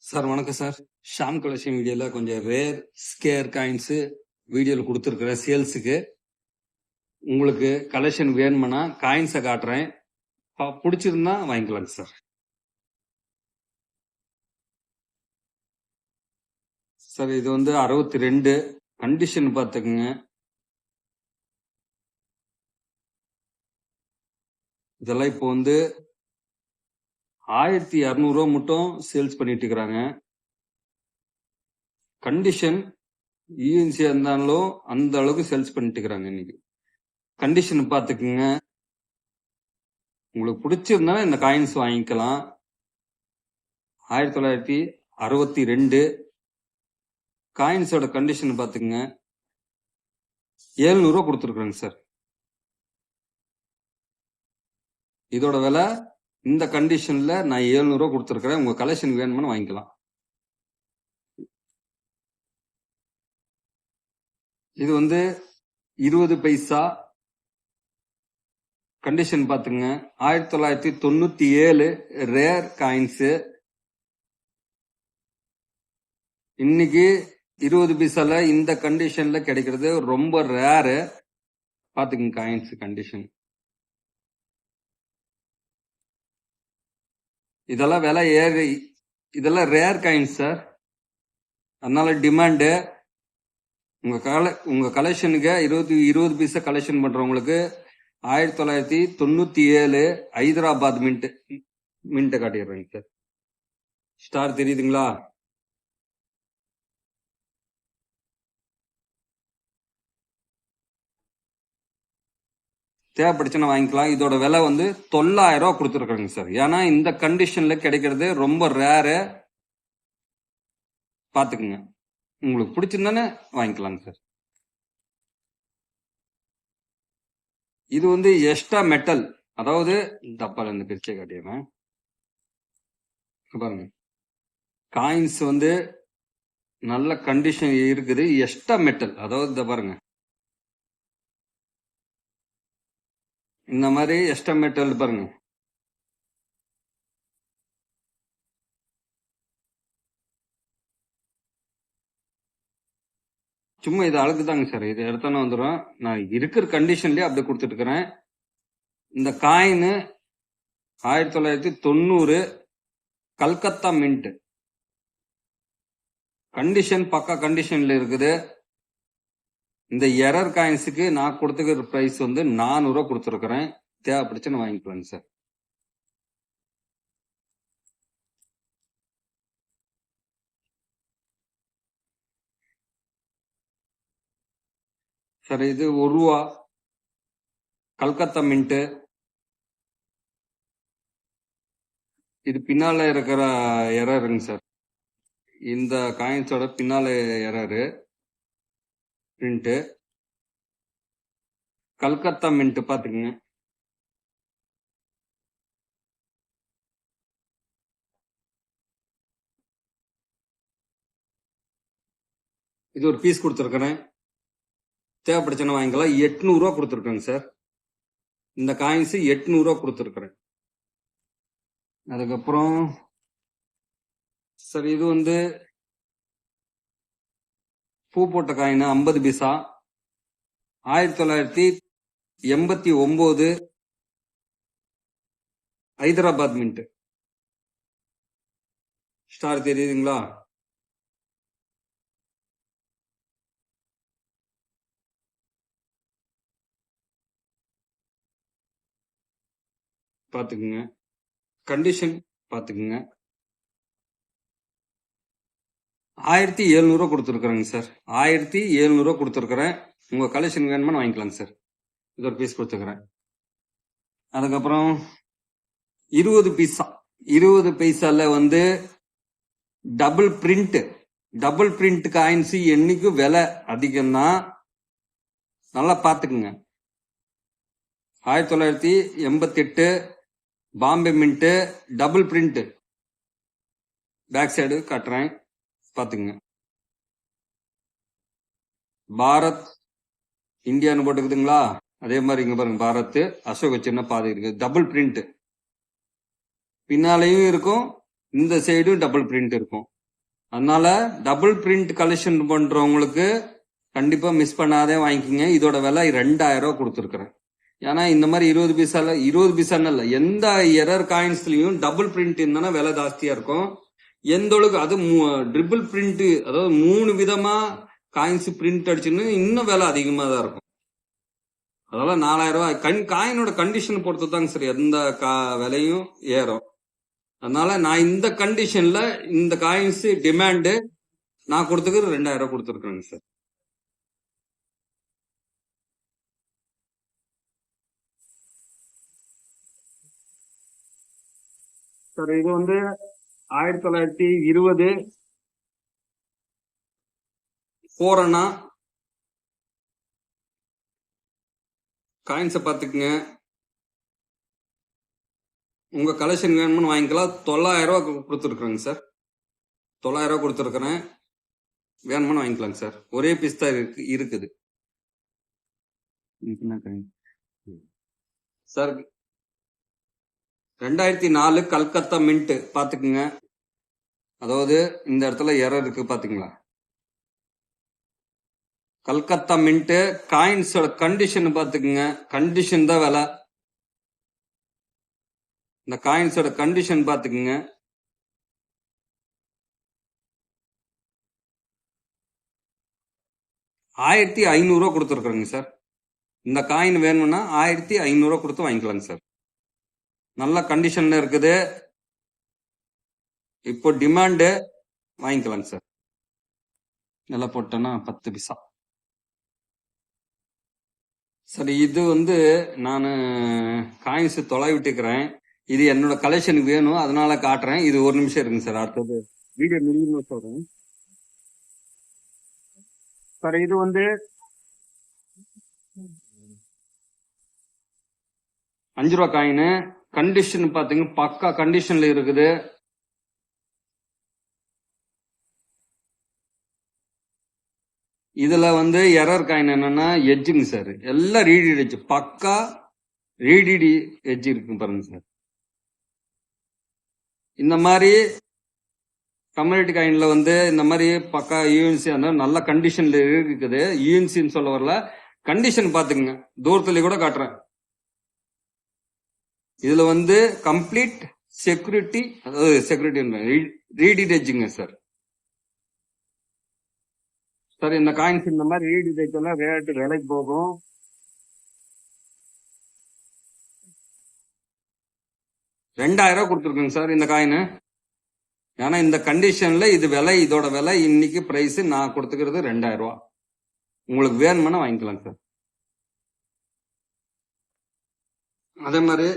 Sir வணக்கம் sir. Sham collection வீடியோல கொஞ்சம் ரேர் ஸ்கேர் காயின்ஸ் வீடியோல கொடுத்துருக்குறேன் சேல்ஸுக்கு. உங்களுக்கு கலெக்ஷன் வேணும்னா காயின்ஸை காட்டுறேன், பிடிச்சிருந்தா வாங்கிக்கலாங்க சார். சார் இது வந்து 62 கண்டிஷன் பார்த்துக்குங்க. இதெல்லாம் இப்போ வந்து 1200 ரூபா மட்டும் சேல்ஸ் பண்ணிட்டு இருக்கிறாங்க. கண்டிஷன் யூஎன்சி இருந்தாலும் அந்த அளவுக்கு சேல்ஸ் பண்ணிட்டு இருக்கிறாங்க. இன்னைக்கு கண்டிஷன் பார்த்துக்குங்க. உங்களுக்கு பிடிச்சிருந்தா இந்த காயின்ஸ் வாங்கிக்கலாம். 1962 காயின்ஸோட கண்டிஷன் பார்த்துக்குங்க. 700 ரூபா கொடுத்துருக்குறேங்க சார். இதோட விலை இந்த கண்டிஷன்ல நான் 700 ரூபா கொடுத்துருக்கிறேன். உங்க கலெக்ஷன் வேணும்னு வாங்கிக்கலாம். இது வந்து 20 பைசா கண்டிஷன் பாத்துங்க. 1997 ரேர் காயின்ஸ். இன்னைக்கு 20 பைசால இந்த கண்டிஷன்ல கிடைக்கிறது ரொம்ப ரேரு. பாத்துங்க காயின்ஸ் கண்டிஷன். இதெல்லாம் விலை ஏறி, இதெல்லாம் ரேர் காயின்ஸ் சார். அதனால டிமாண்டு. உங்க கலெக்ஷனுக்கு 20 பைசா கலெக்ஷன் பண்றவங்களுக்கு 1997 ஹைதராபாத் மின்ட் காட்டிடுறேங்க சார். ஸ்டார் தெரியுதுங்களா? தேவைப்படுச்சுன்னா வாங்கிக்கலாம். இதோட விலை வந்து 900 ரூபா கொடுத்துருக்காங்க சார். ஏன்னா இந்த கண்டிஷன்ல கிடைக்கிறது ரொம்ப ரேரு. பாத்துக்குங்க. உங்களுக்கு பிடிச்சிருந்தானே வாங்கிக்கலாங்க சார். இது வந்து எக்ஸ்ட்ரா மெட்டல், அதாவது டப்பால இந்த பிரிச்சை காட்டிடுறேன் பாருங்க. காயின்ஸ் வந்து நல்ல கண்டிஷன் இருக்குது. எக்ஸ்ட்ரா மெட்டல், அதாவது இந்த பாருங்க, இந்த மாதிரி எக்ஸ்ட்ரா மெட்டல் பாருங்க. சும்மா இது அழகுதாங்க சார். இது எடுத்தோன்னு வந்துடும். நான் இருக்கிற கண்டிஷன்லயே அப்படி கொடுத்துட்டு இருக்கிறேன். இந்த காயின் 1990 கல்கத்தா மின்ட் கண்டிஷன், பக்கா கண்டிஷன்ல இருக்குது. இந்த எரர் காயின்ஸுக்கு நான் கொடுத்துக்கிற பிரைஸ் வந்து 400 ரூபா கொடுத்துருக்கிறேன். தேவைப்படுச்சுன்னு வாங்கிக்கலாங்க சார். சார் இது 1 ரூபா கல்கத்தா மின்ட். இது பின்னால இருக்கிற எரருங்க சார். இந்த காயின்ஸோட பின்னால எரரு பிரிண்ட். கல்கத்தா மின்ட் பாத்துக்கங்க. இது ஒரு பீஸ் கொடுத்துருக்கிறேன். தேவைப்படுச்சுன்னா வாங்கிக்கலாம். 800 ரூபா கொடுத்துருக்கேங்க சார். இந்த காயின்ஸ் 800 ரூபா கொடுத்துருக்கிறேன். அதுக்கப்புறம் சார் இது வந்து பூ போட்ட காயின் 50 பைசா. 1989 ஹைதராபாத் மின்ட். ஸ்டார் தெரியுதுங்களா? பாத்துக்குங்க. கண்டிஷன் பாத்துக்குங்க. 1700 ரூபா கொடுத்துருக்குறேங்க சார். 1700 ரூபா கொடுத்துருக்குறேன். உங்க கலெக்ஷன் வேணுமான்னு வாங்கிக்கலாங்க சார். இது ஒரு பீஸ் கொடுத்துக்கிறேன். அதுக்கப்புறம் 20 பைசா. 20 பைசால வந்து டபுள் பிரிண்ட் காயின்ஸ் என்னைக்கு விலை அதிகம்னா நல்லா பாத்துக்குங்க. 1988 Bombay mint double print. Back side காட்டுறேன் பாத்துங்க. பாரத் இந்தியான்னு போட்டுக்குதுங்களா? அதே மாதிரி இங்க பாருங்க, பாரத் அசோக சின்ன பாதை இருக்கு. டபுள் பிரிண்ட் பின்னாலையும் இருக்கும், இந்த சைடும் டபுள் பிரிண்ட் இருக்கும். அதனால டபுள் பிரிண்ட் கலெக்ஷன் பண்றவங்களுக்கு கண்டிப்பா மிஸ் பண்ணாதே வாங்கிக்கிங்க. இதோட விலை 2000 ரூபாய் கொடுத்துருக்கிறேன். ஏன்னா இந்த மாதிரி 20 பைசான்னு இல்ல, எந்த எரர் காயின்ஸ்லயும் டபுள் பிரிண்ட் இருந்தா விலை ஜாஸ்தியா இருக்கும். எந்த அளவுக்கு அது ட்ரிபிள் பிரிண்ட், அதாவது 3 விதமா காயின்ஸ் பிரிண்ட் அடிச்சுன்னு இன்னும் விலை அதிகமா தான் இருக்கும். அதெல்லாம் 4000 ரூபாய் காயினோட கண்டிஷன் பொறுத்து தாங்க சார் எந்த விலையும் ஏறும். அதனால நான் இந்த கண்டிஷன்ல இந்த காயின்ஸ் டிமாண்டு நான் கொடுத்துக்கிறது 2000 ரூபாய் கொடுத்துருக்கேங்க சார். சார் இது வந்து 1920 4 காயின்ஸை பார்த்துக்குங்க. உங்க கலெக்ஷன் வேணும்னு வாங்கிக்கலாம். 900 ரூபாய் கொடுத்துருக்குறேங்க சார். 900 ரூபாய் கொடுத்துருக்குறேன். வேணும்னு வாங்கிக்கலாங்க சார். ஒரே பீஸ் தான் இருக்குது சார். 2004 கல்கத்தா மின்ட் பாத்துக்குங்க. அதாவது இந்த இடத்துல எரர் இருக்கு பாத்தீங்களா? கல்கத்தா மின்ட் காயின்ஸோட கண்டிஷன் பாத்துக்குங்க. கண்டிஷன் தான் விலை. இந்த காயின்ஸோட கண்டிஷன் பாத்துக்குங்க. $1500 கொடுத்துருக்குறேங்க சார். இந்த காயின் வேணும்னா 1500 கொடுத்து வாங்கிக்கலாங்க சார். நல்ல கண்டிஷன்ல இருக்குது. இப்போ டிமாண்டு வாங்கிக்கலாங்க சார். நல்லா போட்டோன்னா 10 பைசா. சரி, இது வந்து நான் காயின்ஸ் தொலை விட்டுக்கிறேன். இது என்னோட கலெக்ஷனுக்கு வேணும், அதனால காட்டுறேன். இது ஒரு நிமிஷம் இருக்குங்க சார். அடுத்தது வீடியோ முடியும் சொல்றேன் சார். இது வந்து 5 ரூபா காயின். கண்டிஷன் பாத்தீங்க பக்கா கண்டிஷன்ல இருக்குது. இதுல வந்து எரர் காயின் என்னன்னா எட்ஜுங்க சார். எல்லாம் ரீடிட் எட்ஜ், பக்கா ரீடிடி எட்ஜ் இருக்கு பாருங்க சார். இந்த மாதிரி கம்யூனிட்டி காயின்ல வந்து இந்த மாதிரி பக்கா யூஎன்சி நல்ல கண்டிஷன்ல இருக்குது. யூஎன்சின்னு சொல்ல வரல, கண்டிஷன் பாத்துக்குங்க. தூரத்துல கூட காட்டுறேன். இதுல வந்து கம்ப்ளீட் செக்யூரிட்டி, அதாவது செக்யூரிட்டி ரீடிட் எட்ஜுங்க சார். சார் இந்த காயின்ஸ் இந்த மாதிரி ரீடிட் எட்ஜ் எல்லாம் ரேட்டு விலைக்கு போகும். $2000 கொடுத்துருக்குங்க சார் இந்த காயின். ஏன்னா இந்த கண்டிஷன்ல இது விலை, இதோட விலை இன்னைக்கு பிரைஸ் நான் கொடுத்துக்கிறது $2000. உங்களுக்கு வேணும்னா வாங்கிக்கலாம் சார். அதே மாதிரி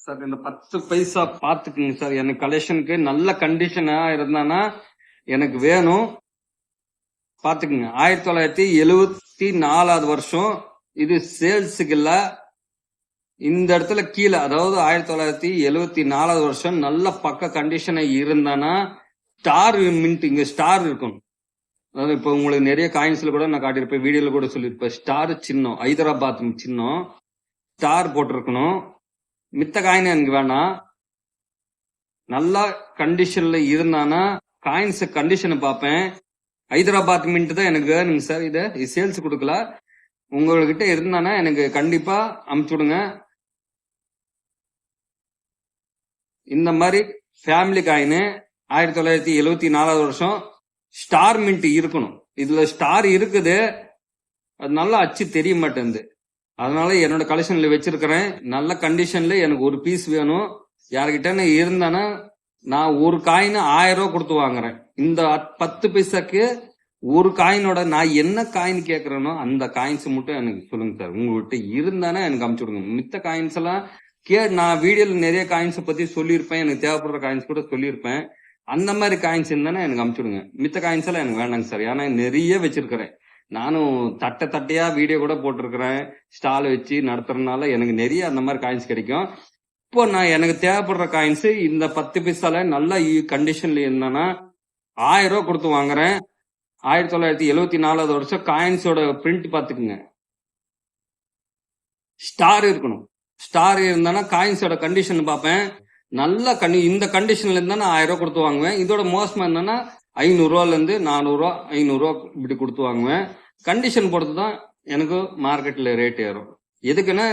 சார் இந்த 10 பைசா பாத்துக்குங்க சார். எனக்கு கலெக்ஷனுக்கு நல்ல கண்டிஷனா இருந்தானா எனக்கு வேணும். பாத்துக்குங்க. 1974 வருஷம். இது சேல்ஸுக்கு இல்ல. இந்த இடத்துல கீழே, அதாவது 1974 வருஷம் நல்ல பக்க கண்டிஷனை இருந்தானா ஸ்டார் மின்ட், இங்க ஸ்டார் இருக்கும். அதாவது இப்ப உங்களுக்கு நிறைய காயின்ஸ்ல கூட நான் காட்டியிருப்பேன், வீடியோல கூட சொல்லியிருப்பேன். ஸ்டார் சின்னம், ஹைதராபாத் சின்னம் ஸ்டார் போட்டிருக்கணும். மித்த காயின் எனக்கு வேணாம். நல்ல கண்டிஷன்ல இருந்தானா காயின்ஸ் கண்டிஷனை பார்ப்பேன். ஹைதராபாத் மின்ட் தான் எனக்கு வேணுங்க சார். இது சேல்ஸ் கொடுக்கல. உங்ககிட்ட இருந்தானா எனக்கு கண்டிப்பா அமுச்சு விடுங்க. இந்த மாதிரி ஃபேமிலி காயின் 1974 வருஷம் ஸ்டார் மின்ட் இருக்கணும். இதுல ஸ்டார் இருக்குது, அது நல்லா அச்சு தெரிய மாட்டேங்குது. அதனால என்னோட கலெக்ஷன்ல வச்சிருக்கிறேன். நல்ல கண்டிஷன்ல எனக்கு ஒரு பீஸ் வேணும். யாருக்கிட்ட இருந்தானா நான் ஒரு காயின் 1000 ரூபாய் கொடுத்து வாங்குறேன். இந்த 10 பைசாக்கு ஒரு காயினோட நான் என்ன காயின் கேட்கறேனோ அந்த காயின்ஸ் மட்டும் எனக்கு சொல்லுங்க சார். உங்ககிட்ட இருந்தானா எனக்கு அமுச்சு விடுங்க. மித்த காயின்ஸ் எல்லாம் நான் வீடியோல நிறைய காயின்ஸ் பத்தி சொல்லியிருப்பேன். எனக்கு தேவைப்படுற காயின்ஸ் கூட சொல்லியிருப்பேன். அந்த மாதிரி காயின்ஸ் இருந்தானே எனக்கு அமுச்சு விடுங்க. மித்த காயின்ஸ் எல்லாம் எனக்கு வேண்டாங்க சார். ஏன்னா நிறைய வச்சிருக்கிறேன். நானும் தட்டையா வீடியோ கூட போட்டிருக்கிறேன். ஸ்டால் வச்சு நடத்துறதுனால எனக்கு நிறைய அந்த மாதிரி காயின்ஸ் கிடைக்கும். இப்போ நான் எனக்கு தேவைப்படுற காயின்ஸ் இந்த 10 பைசால நல்ல கண்டிஷன்ல இருந்தானா 1000 ரூபாய் கொடுத்து வாங்குறேன். 1974 வருஷம் காயின்ஸோட பிரிண்ட் பாத்துக்குங்க. ஸ்டார் இருக்கணும். ஸ்டார் இருந்தானா காயின்ஸோட கண்டிஷன் பார்ப்பேன். நல்ல இந்த கண்டிஷன்ல இருந்தா நான் 1000 ரூபாய் கொடுத்து வாங்குவேன். இதோட மோசமா இருந்தானா 500 400 500 இப்படி கொடுத்து வாங்குவேன். கண்டிஷன் பொறுத்து தான் எனக்கு மார்க்கெட்ல ரேட் ஏறும். எதுக்குன்னா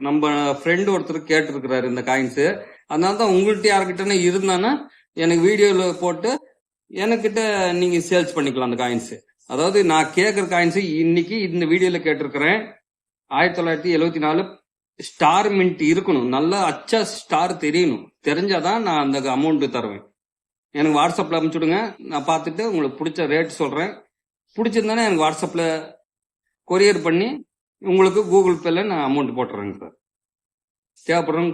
நம்ம ஃப்ரெண்டு ஒருத்தர் கேட்டிருக்கிறாரு இந்த காயின்ஸ். அதனால தான் உங்கள்கிட்ட யாருக்கிட்ட இருந்தானா எனக்கு வீடியோல போட்டு எனக்கிட்ட நீங்க சேல்ஸ் பண்ணிக்கலாம் அந்த காயின்ஸ். அதாவது நான் கேட்கிற காயின்ஸ் இன்னைக்கு இந்த வீடியோல கேட்டிருக்கிறேன். 1974 ஸ்டார் மின்ட் இருக்கணும், நல்லா அச்சா ஸ்டார் தெரியணும், தெரிஞ்சாதான் நான் அந்த அமௌண்ட் தருவேன். எனக்கு வாட்ஸ்அப்ல அனுப்பிச்சுடுங்க, நான் பார்த்துட்டு உங்களுக்கு பிடிச்ச ரேட் சொல்றேன். பிடிச்சிருந்தானே எனக்கு வாட்ஸ்அப்ல கொரியர் பண்ணி உங்களுக்கு கூகுள் பேல நான் அமௌண்ட் போட்டுறேங்க சார். தேவைப்படுறோம்.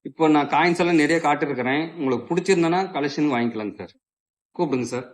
இப்போ நான் காயின்ஸ் எல்லாம் நிறைய காட்டிருக்கிறேன். உங்களுக்கு பிடிச்சிருந்தேன்னா கலெக்ஷன் வாங்கிக்கலாங்க சார். கூப்பிடுங்க சார்.